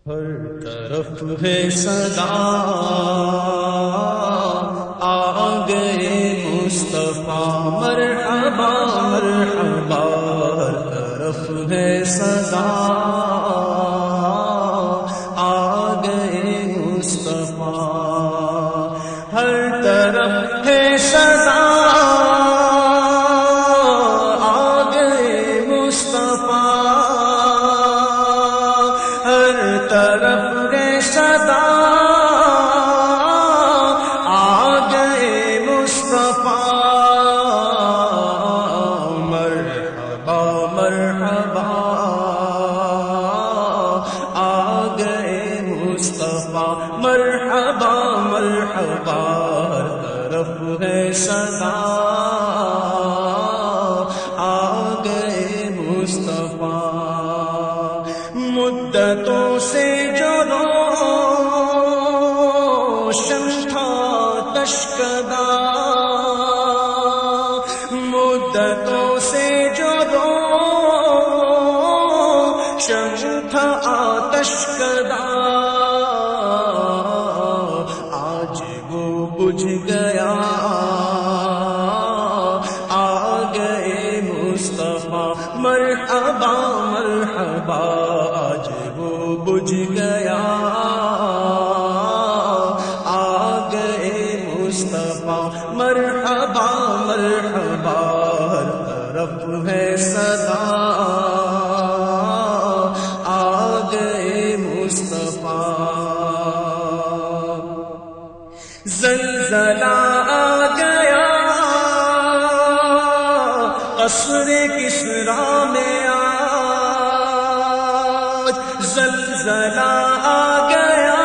ہر طرف ہے صدا آ گئے مصطفیٰ مرحبا مرحبا، ہر طرف ہے صدا آ گئے مصطفیٰ، ہر طرف ہے صدا آ گئے مصطفیٰ، ہر طرف ہے صدا آ گئے مصطفیٰ، مرحبا مرحبا آ گئے مصطفیٰ، مرحبا مرحبا، ہر طرف ہے صدا آ گئے مصطفیٰ، مدتوں سے جو روشن تھا تشکدہ، مدتوں سے جو روشن تھا تشکدہ، آج وہ بجھ گیا آ گئے مصطفیٰ، مرحبا مرحبا، آج وہ بجھ گیا آ گئے مصطفیٰ، مرحبا مرحبا، ہر طرف ہے صدا آ گئے مصطفیٰ، زلزلہ آ گیا قصر کسریٰ میں آج، زلزلہ آ گیا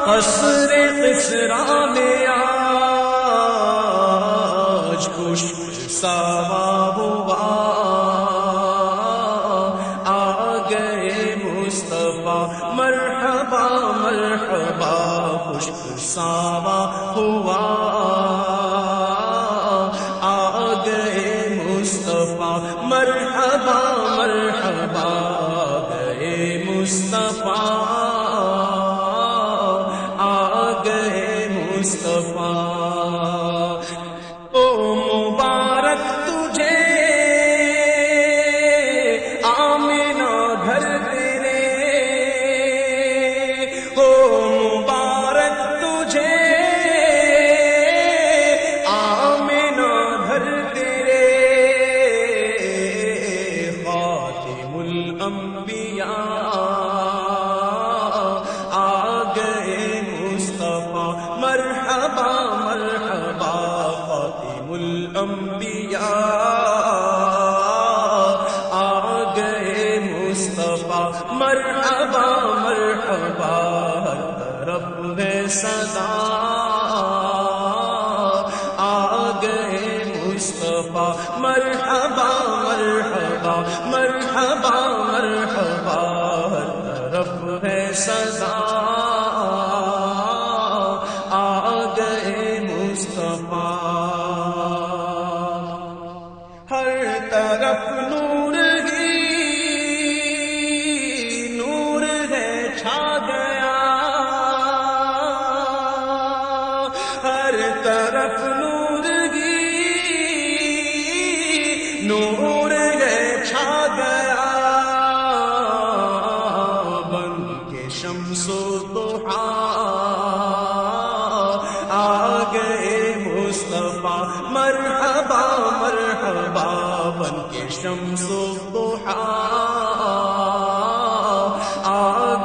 قصر کسریٰ میں آج، خشک ساوا ہوا آ گئے مصطفیٰ، مرحبا مرحبا، خشک ساوا ہوا آ گئے مصطفیٰ، مرحبا مرحبا، گئے مصطفیٰ آ گئے مصطفیٰ، او مبارک تجھے آمنہ گھر تیرے، او مبارک تجھے آمنہ گھر تیرے، خاتم الانبیاء آ گئے مصطفیٰ، مرحبا مرحبا، خاتم الانبیاء آ گئے مصطفیٰ، مرحبا مرحبا، ہر طرف ہے صدا آ گئے مصطفیٰ، مرحبا مرحبا مرحبا مرحبا، ہر طرف ہے صدا آ گئے مصطفیٰ، ہر طرف نور ہی نور ہے چھا گیا، ہر طرف نور ہی نور ہے چھا گیا، بن کے شمس و ضحیٰ آ گئے مصطفیٰ، مرحبا مرحبا، بن کے شمس و ضحیٰ آ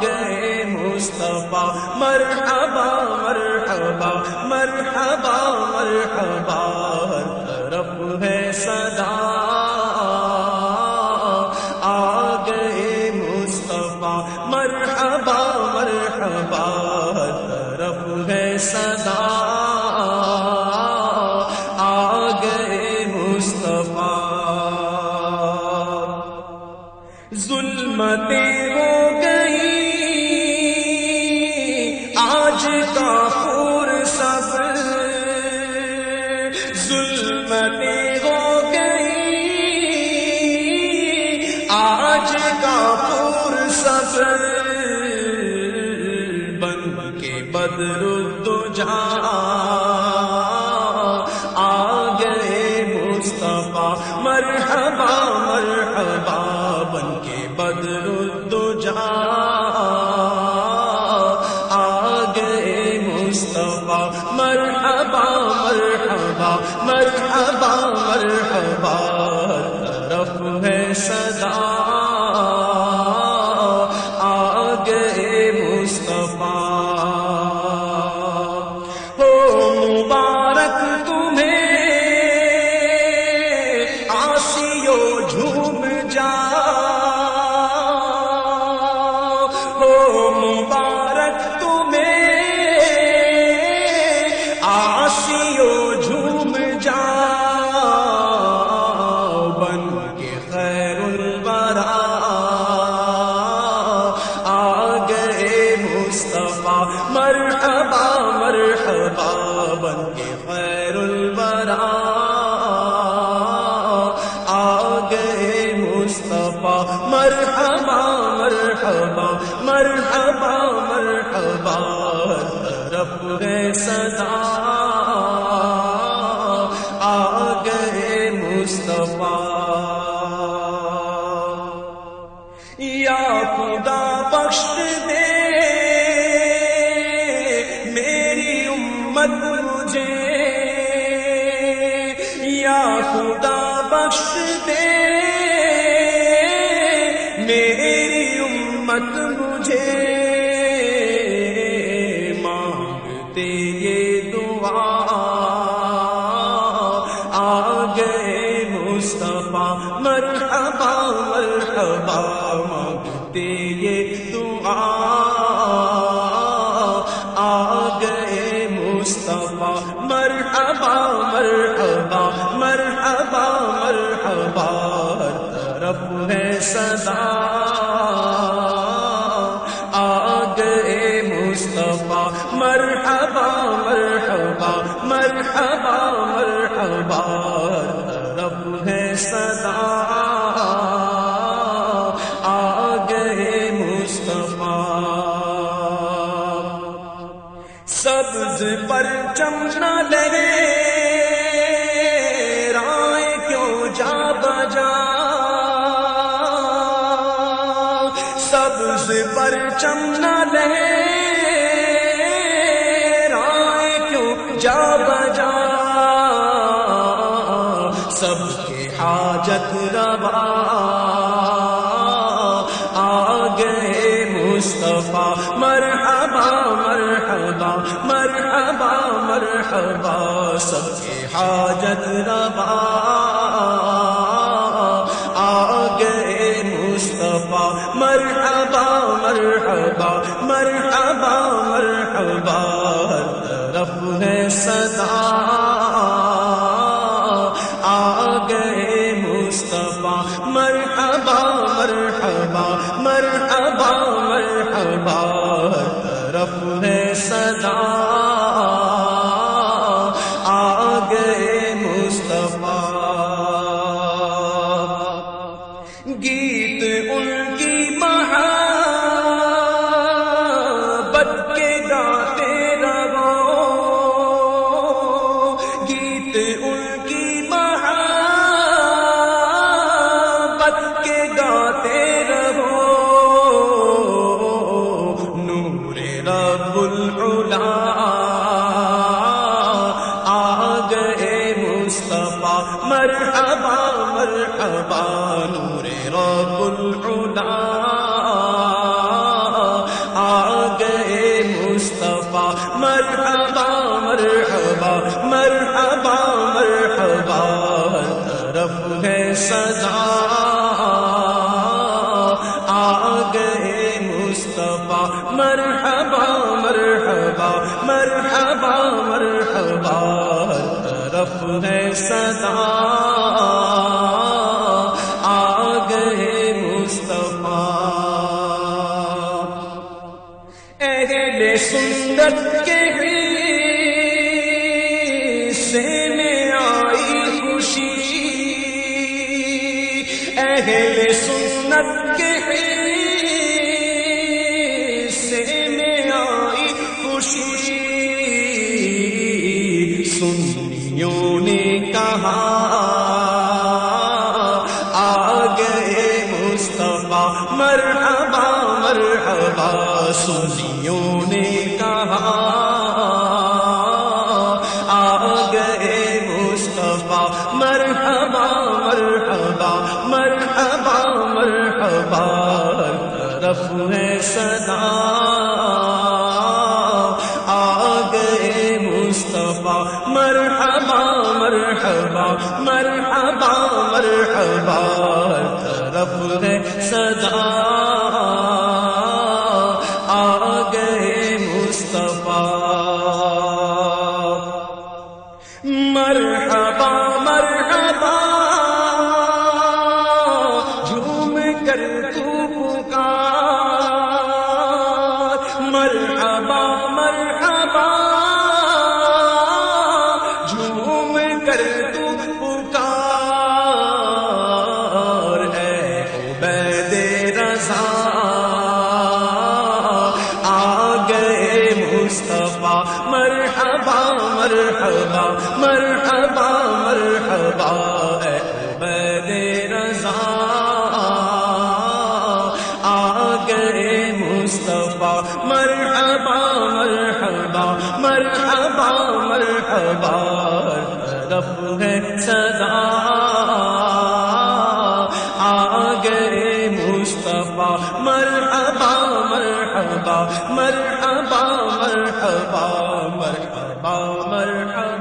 گئے مصطفیٰ، مرحبا مرحبا مرحبا مرحبا، ہر طرف ہے صدا آ گئے مصطفیٰ، مرحبا مرحبا، ہر طرف ہے صدا آ گئے مصطفیٰ، ظلمتیں ہو گئی آج کافور سب، ظلمتیں ہو گئی آج کافور سفر بن کے بدر الدجا آ گئے مصطفیٰ مرحبا مرحبا بن کے بدر الدجا آ گئے مصطفیٰ مرحبا مرحبا مرحبا مرحبا طرف ہے صدا آ گئے مصطفیٰ ہو مبارک تمہیں آسیو جھوم جا ہو مبارک تمہیں آسیو جھوم جا مرحبا مرحبا بن کے خیر الورا آ گئے مصطفیٰ مرحبا مرحبا مرحبا مرحبا طرف ہے صدا آ گئے مصطفیٰ یا خدا بخش دے مجھے یا خدا بخش دے میری امت مجھے مانگتے یہ دعا آ گئے مصطفیٰ مرحبا مرحبا مانگتے یہ دعا آ گئے مصطفیٰ مرحبا مرحبا مرحبا مرحبا طرف ہے صدا آ گئے مصطفیٰ مرحبا مرحبا مرحبا مرحبا طرف ہے صدا آ گئے مصطفیٰ سبز پرچم نہ لگے رائے کیوں جا بجا سبز پرچم نہ لگے رائے کیوں جا بجا سب کے حاجت روا آ گئے مصطفیٰ مرحبا مرحبا مرحبا مرحبا سب کے حاجت روا آ گئے مصطفیٰ مرحبا مرحبا مرحبا مرحبا طرف ہے صدا آ گئے مصطفیٰ مرحبا مرحبا مرحبا مرحبا طرف ہے صدا آ گئے مصطفیٰ گیت ان کی محبت کے گاتے رہو گیت ان کی محبت کے گاتے رہو نور رب العلا آ گئے مصطفیٰ مرحبا مرحبا نور رب العلا آ گئے مصطفیٰ مرحبا مرحبا مرحبا مرحبا طرف ہے صدا آ گئے مصطفیٰ مرحبا مرحبا مرحبا مرحبا طرف ہے صدا آ گئے مصطفیٰ اہل سنت کے حصے میں آئی خوشی اہل سنت کے حصے مصطفیٰ مرحبا مرحبا سنیوں نے کہا آ گئے مصطفیٰ مرحبا مرحبا مرحبا مرحبا طرف ہے صدا آ گئے مصطفیٰ مرحبا مرحبا مرحبا مرحبا طرف ہے صدا آ گئے مصطفیٰ مرحبا مرحبا جھوم کر تو پکار مرحبا مرحبا جھوم کر تو پکار اے عبید رضا آ گئے مصطفیٰ مرحبا مرحبا مرحبا مرحبا اے عبید رضا آ گئے مصطفیٰ مرحبا مرحبا مرحبا مرحبا طرف ہے صدا آ گئے مصطفیٰ مرحبا مرحبا مرحبا مرحبا مرحبا مرحبا